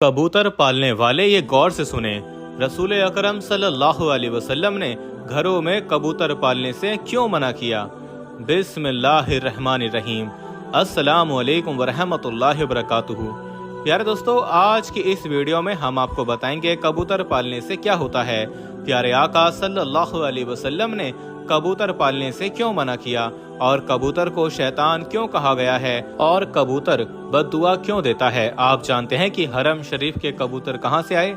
कबूतर पालने वाले ये गौर से सुने, रसूल अकरम सल्लल्लाहु अलैहि वसल्लम ने घरों में कबूतर पालने से क्यों मना किया। बिस्मिल्लाहिर्रहमानिर्रहीम। अस्सलामु अलैकुम वरहमतुल्लाहि वबरकातुहू। प्यारे दोस्तों, आज की इस वीडियो में हम आपको बताएंगे कबूतर पालने से क्या होता है। प्यारे आका सल्लल्लाहु अलैहि वसल्लम ने कबूतर पालने से क्यों मना किया और कबूतर को शैतान क्यों कहा गया है और कबूतर बद्दुआ क्यों देता है। आप जानते हैं कि हरम शरीफ के कबूतर कहां से आए।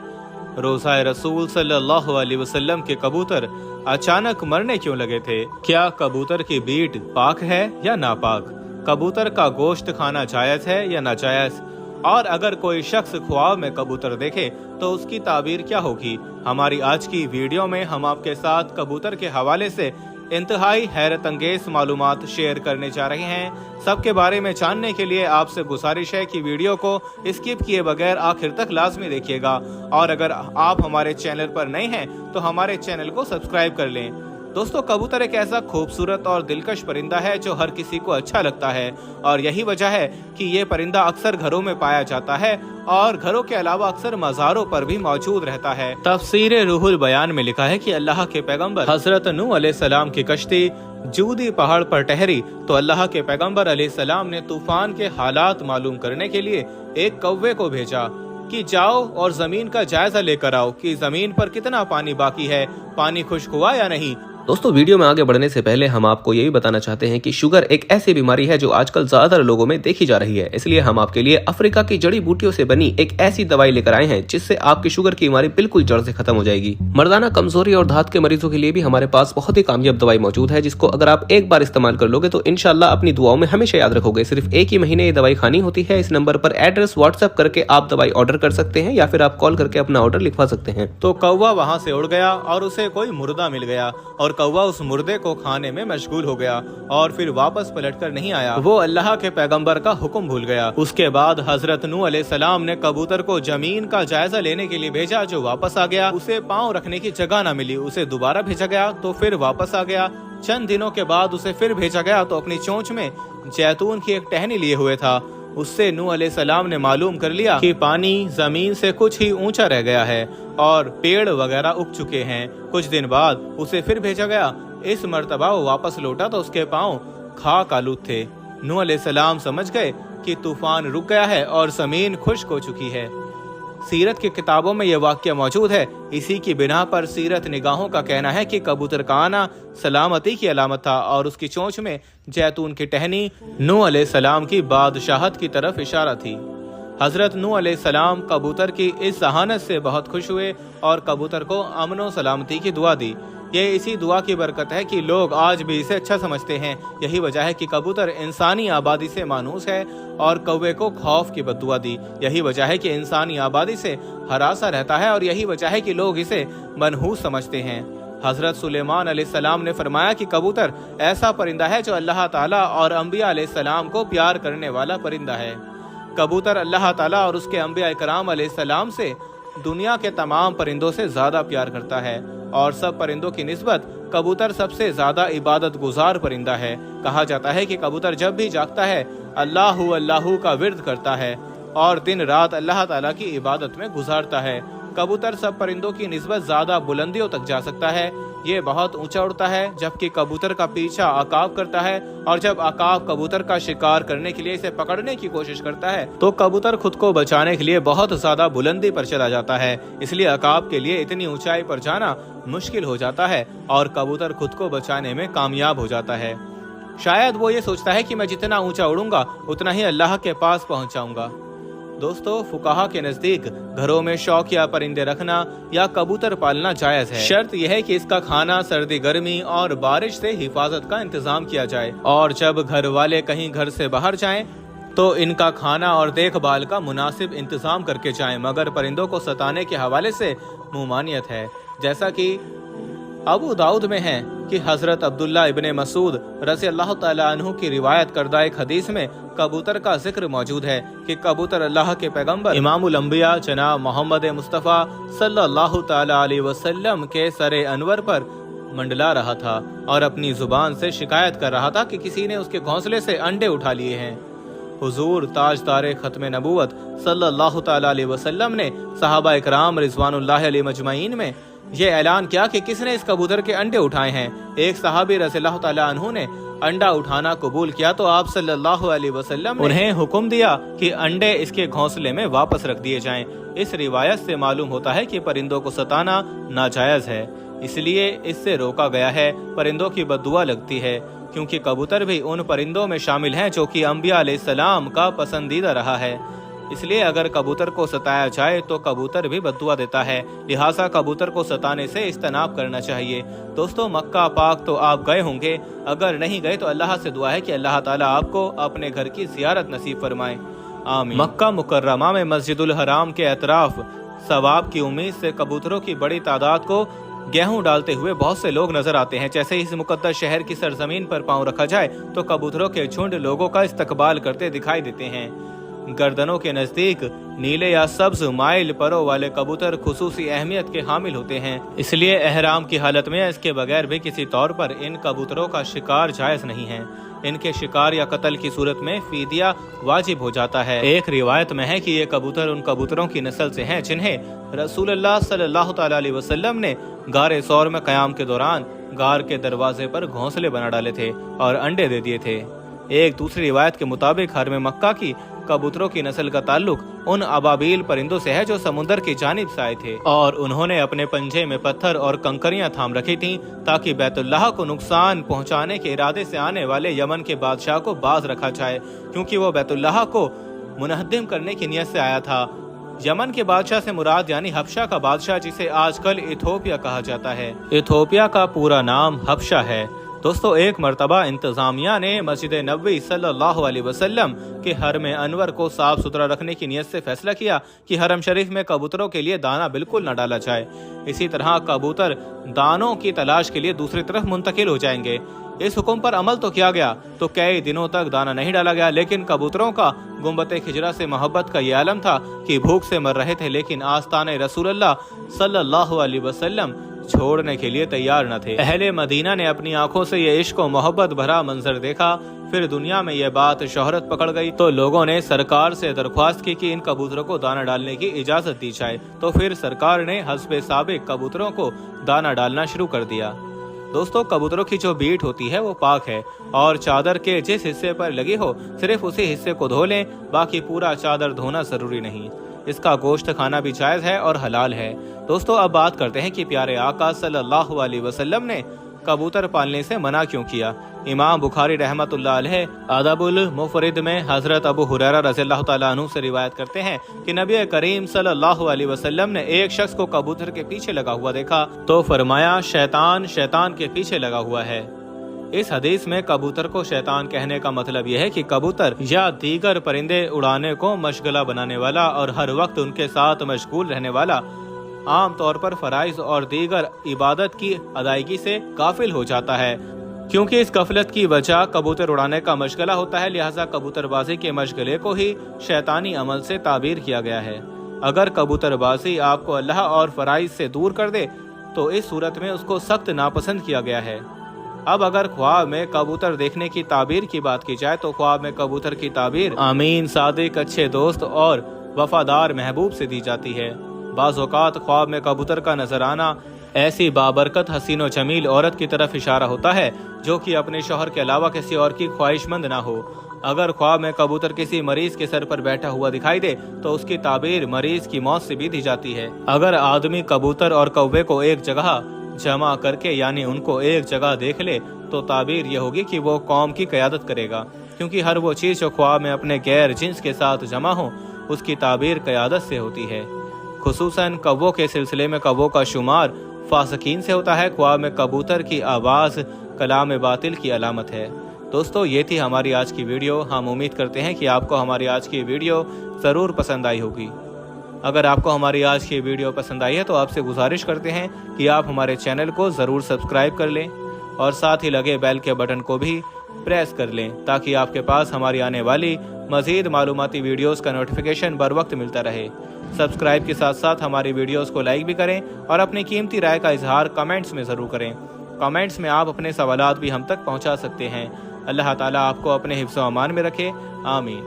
रोज़ा रसूल सल्लल्लाहु अलैहि वसल्लम के कबूतर अचानक मरने क्यों लगे थे। क्या कबूतर की बीट पाक है या नापाक। कबूतर का गोश्त खाना जायज है या नाजायज। और अगर कोई शख्स ख्वाब में कबूतर देखे तो उसकी ताबीर क्या होगी। हमारी आज की वीडियो में हम आपके साथ कबूतर के हवाले से इंतहाई हैरत अंगेज मालूमात शेयर करने जा रहे हैं। सबके बारे में जानने के लिए आपसे गुजारिश है कि वीडियो को स्किप किए बगैर आखिर तक लाजमी देखिएगा। और अगर आप हमारे चैनल पर नए हैं तो हमारे चैनल को सब्सक्राइब कर लें। दोस्तों, कबूतर एक ऐसा खूबसूरत और दिलकश परिंदा है जो हर किसी को अच्छा लगता है और यही वजह है कि ये परिंदा अक्सर घरों में पाया जाता है और घरों के अलावा अक्सर मज़ारों पर भी मौजूद रहता है। तफसीर रूहुल बयान में लिखा है कि अल्लाह के पैगंबर हजरत नूह अलैहिस्सलाम की कश्ती जूदी पहाड़ पर ठहरी तो अल्लाह के पैगंबर अलैहिस्सलाम ने तूफान के हालात मालूम करने के लिए एक कौवे को भेजा कि जाओ और जमीन का जायजा लेकर आओ कि जमीन पर कितना पानी बाकी है, पानी खुश्क हुआ या नहीं। दोस्तों, वीडियो में आगे बढ़ने से पहले हम आपको ये भी बताना चाहते हैं कि शुगर एक ऐसी बीमारी है जो आजकल ज्यादातर लोगों में देखी जा रही है। इसलिए हम आपके लिए अफ्रीका की जड़ी बूटियों से बनी एक ऐसी दवाई लेकर आए हैं जिससे आपकी शुगर की बीमारी बिल्कुल जड़ से खत्म हो जाएगी। मर्दाना कमजोरी और धात के मरीजों के लिए भी हमारे पास बहुत ही कामयाब दवाई मौजूद है, जिसको अगर आप एक बार इस्तेमाल कर लोगे तो इंशाल्लाह अपनी दुआओं में हमेशा याद रखोगे। सिर्फ एक ही महीने ये दवाई खानी होती है। इस नंबर पर एड्रेस व्हाट्सएप करके आप दवाई ऑर्डर कर सकते हैं या फिर आप कॉल करके अपना ऑर्डर लिखवा सकते हैं। तो कौवा वहाँ से उड़ गया और उसे कोई मुर्दा मिल गया और कौवा उस मुर्दे को खाने में मशगूल हो गया और फिर वापस पलटकर नहीं आया। वो अल्लाह के पैगंबर का हुक्म भूल गया। उसके बाद हजरत नूह अलैहिस्सलाम ने कबूतर को जमीन का जायजा लेने के लिए भेजा, जो वापस आ गया। उसे पांव रखने की जगह न मिली, उसे दोबारा भेजा गया तो फिर वापस आ गया। चंद दिनों के बाद उसे फिर भेजा गया तो अपनी चोंच में जैतून की एक टहनी लिए हुए था। उससे नूह अलैहिस्सलाम ने मालूम कर लिया कि पानी जमीन से कुछ ही ऊंचा रह गया है और पेड़ वगैरह उग चुके हैं। कुछ दिन बाद उसे फिर भेजा गया। इस मर्तबा वो वापस लौटा तो उसके पांव खाक आलूद थे। नूह अलैहिस्सलाम समझ गए कि तूफान रुक गया है और जमीन खुश्क हो चुकी है। सीरत की किताबों में यह वाक्य मौजूद है। इसी की बिना पर सीरत निगाहों का कहना है कि कबूतर का आना सलामती की अलामत था और उसकी चोंच में जैतून की टहनी नूह अलैहिस्सलाम की बादशाहत की तरफ इशारा थी। हजरत नूह अलैहिस्सलाम कबूतर की इस जहानत से बहुत खुश हुए और कबूतर को अमन व सलामती की दुआ दी। ये इसी दुआ की बरकत है कि लोग आज भी इसे अच्छा समझते हैं। यही वजह है कि कबूतर इंसानी आबादी से मानूस है और कौवे को खौफ की बद्दुआ दी। यही वजह है कि इंसानी आबादी से हरासा रहता है और यही वजह है कि लोग इसे मनहूस समझते हैं। हजरत सुलेमान अलैहिस्सलाम ने फरमाया कि कबूतर ऐसा परिंदा है जो अल्लाह ताला और अंबिया अलैहिस्सलाम को प्यार करने वाला परिंदा है। कबूतर अल्लाह ताला और उसके अंबिया इकराम अलैहिस्सलाम से दुनिया के तमाम परिंदों से ज्यादा प्यार करता है और सब परिंदों की निस्बत कबूतर सबसे ज्यादा इबादत गुजार परिंदा है। कहा जाता है कि कबूतर जब भी जागता है अल्लाहू अल्लाहू का विर्द करता है और दिन रात अल्लाह ताला की इबादत में गुजारता है। कबूतर सब परिंदों की निस्बत ज्यादा बुलंदियों तक जा सकता है। ये बहुत ऊंचा उड़ता है, जबकि कबूतर का पीछा अकाब करता है और जब अकाब कबूतर का शिकार करने के लिए इसे पकड़ने की कोशिश करता है तो कबूतर खुद को बचाने के लिए बहुत ज्यादा बुलंदी पर चला जाता है। इसलिए अकाब के लिए इतनी ऊंचाई पर जाना मुश्किल हो जाता है और कबूतर खुद को बचाने में कामयाब हो जाता है। शायद वो ये सोचता है कि मैं जितना ऊंचा उड़ूंगा उतना ही अल्लाह के पास पहुंच जाऊंगा। दोस्तों, फुकाहा के नजदीक घरों में शौकिया परिंदे रखना या कबूतर पालना जायज है। शर्त यह है कि इसका खाना सर्दी गर्मी और बारिश से हिफाजत का इंतजाम किया जाए और जब घर वाले कहीं घर से बाहर जाएं तो इनका खाना और देखभाल का मुनासिब इंतजाम करके जाएं। मगर परिंदों को सताने के हवाले से मुमानियत है, जैसा कि अबू दाऊद में है कि हजरत अब्दुल्ला इब्ने मसूद रज़ी अल्लाह ताला अन्हु की रिवायत करदा एक हदीस में कबूतर का जिक्र मौजूद है कि कबूतर अल्लाह के पैगंबर इमामुल अंबिया जनाब मोहम्मद मुस्तफ़ा सल्लल्लाहु ताला अलैहि वसल्लम के सरे अनवर पर मंडला रहा था और अपनी जुबान से शिकायत कर रहा था कि किसी ने उसके घोंसले से अंडे उठा लिए हैं। हुजूर ताजदार खत्म नबूवत सल्लल्लाहु तआला अलैहि वसल्लम ने सहाबा इकराम रिज़वानुल्लाहि अलैहिम अजमईन में ये ऐलान किया कि किसने इस कबूतर के अंडे उठाए हैं। एक सहाबी रज़ियल्लाहु तआला अन्हु ने अंडा उठाना कबूल किया तो आप सल्लल्लाहु अलैहि वसल्लम ने उन्हें हुक्म दिया कि अंडे इसके घोंसले में वापस रख दिए जाएं। इस रिवायत से मालूम होता है कि परिंदों को सताना नाजायज है, इसलिए इससे रोका गया है। परिंदों की बद्दुआ लगती है, क्योंकि कबूतर भी उन परिंदों में शामिल हैं जो कि अंबिया अलैहिस्सलाम का पसंदीदा रहा है। इसलिए अगर कबूतर को सताया जाए तो कबूतर भी बद्दुआ देता है, लिहाजा कबूतर को सताने से इज्तनाब करना चाहिए। दोस्तों, मक्का पाक तो आप गए होंगे, अगर नहीं गए तो अल्लाह से दुआ है कि अल्लाह ताला आपको अपने घर की ज़ियारत नसीब फरमाए, आमीन। मक्का मुकर्रमा में मस्जिदुल हराम के अतराफ सवाब की उम्मीद से कबूतरों की बड़ी तादाद को गेहूं डालते हुए बहुत से लोग नजर आते हैं। जैसे ही इस मुकद्दस शहर की सरजमीन पर पांव रखा जाए तो कबूतरों के झुंड लोगों का इस्तकबाल करते दिखाई देते हैं। गर्दनों के नजदीक नीले या सब्ज माइल परों वाले कबूतर खुसूसी अहमियत के हामिल होते हैं, इसलिए एहराम की हालत में इसके बगैर भी किसी तौर पर इन कबूतरों का शिकार जायज नहीं है। इनके शिकार या कत्ल की सूरत में फीदिया वाजिब हो जाता है। एक रिवायत में है कि ये कबूतर उन कबूतरों की नस्ल से हैं जिन्हें रसूलुल्लाह सल्लल्लाहु तआला अलैहि वसल्लम ने गारे सौर में क़याम के दौरान गार के दरवाजे पर घोंसले बना डाले थे और अंडे दे दिए थे। एक दूसरी रिवायत के मुताबिक हरम मक्का की कबूतरों की नस्ल का ताल्लुक उन अबाबील परिंदों से है जो समुद्र की जानिब से आए थे और उन्होंने अपने पंजे में पत्थर और कंकरियां थाम रखी थीं ताकि बैतुल्लाह को नुकसान पहुंचाने के इरादे से आने वाले यमन के बादशाह को बाज रखा जाए, क्योंकि वो बैतुल्लाह को मुनहद्दिम करने की नियत से आया था। यमन के बादशाह से मुराद यानी हबशा का बादशाह, जिसे आजकल इथोपिया कहा जाता है। इथोपिया का पूरा नाम हबशा है। दोस्तों, एक मर्तबा इंतजामिया ने मस्जिद नबवी सल्लल्लाहु अलैहि वसल्लम के हरम अनवर को साफ सुथरा रखने की नियत से फैसला किया कि हरम शरीफ में कबूतरों के लिए दाना बिल्कुल न डाला जाए। इसी तरह कबूतर दानों की तलाश के लिए दूसरी तरफ मुंतकिल हो जाएंगे। इस हुक्म पर अमल तो किया गया तो कई दिनों तक दाना नहीं डाला गया, लेकिन कबूतरों का गुंबत खिजरा से मोहब्बत का ये आलम था कि भूख से मर रहे थे, लेकिन आस्ताने रसूलुल्लाह सल्लल्लाहु अलैहि वसल्लम छोड़ने के लिए तैयार न थे। अहले मदीना ने अपनी आंखों से ये इश्क और मोहब्बत भरा मंजर देखा। फिर दुनिया में यह बात शोहरत पकड़ गई तो लोगों ने सरकार से दरख्वास्त की कि इन कबूतरों को दाना डालने की इजाजत दी जाए। तो फिर सरकार ने हस्बे साबिक कबूतरों को दाना डालना शुरू कर दिया। दोस्तों, कबूतरों की जो बीट होती है वो पाक है और चादर के जिस हिस्से पर लगी हो सिर्फ उसी हिस्से को धो लें, बाकी पूरा चादर धोना जरूरी नहीं। इसका गोश्त खाना भी जायज है और हलाल है। दोस्तों, अब बात करते हैं कि प्यारे आका सल्लल्लाहु अलैहि वसल्लम ने कबूतर पालने से मना क्यों किया। इमाम बुखारी रहमतुल्लाह अलैह अदबुल मुफरिद में हजरत अबू हुरैरा रज़ियल्लाहु ताला अन्हु से रिवायत करते हैं कि नबी करीम सल्लल्लाहु अलैहि वसल्लम ने एक शख्स को कबूतर के पीछे लगा हुआ देखा तो फरमाया, शैतान शैतान के पीछे लगा हुआ है। इस हदीस में कबूतर को शैतान कहने का मतलब यह है कि कबूतर या दीगर परिंदे उड़ाने को मशगला बनाने वाला और हर वक्त उनके साथ मशगूल रहने वाला आम तौर पर फराइज और दीगर इबादत की अदायगी से गाफिल हो जाता है। क्योंकि इस गफलत की वजह कबूतर उड़ाने का मशगला होता है, लिहाजा कबूतरबाजी के मशगले को ही शैतानी अमल से ताबीर किया गया है। अगर कबूतरबाजी आपको अल्लाह और फराइज से दूर कर दे तो इस सूरत में उसको सख्त नापसंद किया गया है। अब अगर ख्वाब में कबूतर देखने की ताबीर की बात की जाए तो ख्वाब में कबूतर की ताबीर आमीन, सादिक, अच्छे दोस्त और वफादार महबूब से दी जाती है। बाज़ औक़ात ख्वाब में कबूतर का नजर आना ऐसी बाबरकत हसीन व जमील औरत की तरफ इशारा होता है जो कि अपने शौहर के अलावा किसी और की ख्वाहिशमंद ना हो। अगर ख्वाब में कबूतर किसी मरीज के सर पर बैठा हुआ दिखाई दे तो उसकी ताबीर मरीज की मौत से भी दी जाती है। अगर आदमी कबूतर और कौवे को एक जगह जमा करके यानी उनको एक जगह देख ले तो ताबीर ये होगी कि वो कौम की क़यादत करेगा, क्योंकि हर वो चीज़ जो ख्वाब में अपने गैर जिन्स के साथ जमा हो उसकी ताबीर क़यादत से होती है। खुसूसन कौवों के सिलसिले में कौवों का शुमार फासिकीन से होता है। ख्वाब में कबूतर की आवाज़ कलाम बातिल की अलामत है। दोस्तों, ये थी हमारी आज की वीडियो। हम उम्मीद करते हैं कि आपको हमारी आज की वीडियो ज़रूर पसंद आई होगी। अगर आपको हमारी आज की वीडियो पसंद आई है तो आपसे गुजारिश करते हैं कि आप हमारे चैनल को ज़रूर सब्सक्राइब कर लें और साथ ही लगे बेल के बटन को भी प्रेस कर लें ताकि आपके पास हमारी आने वाली मज़ीद मालूमाती वीडियोस का नोटिफिकेशन बर वक्त मिलता रहे। सब्सक्राइब के साथ साथ हमारी वीडियोस को लाइक भी करें और अपनी कीमती राय का इजहार कमेंट्स में ज़रूर करें। कमेंट्स में आप अपने सवालात भी हम तक पहुंचा सकते हैं। अल्लाह ताला आपको अपने हिफ्ज़ व अमान में रखे, आमीन।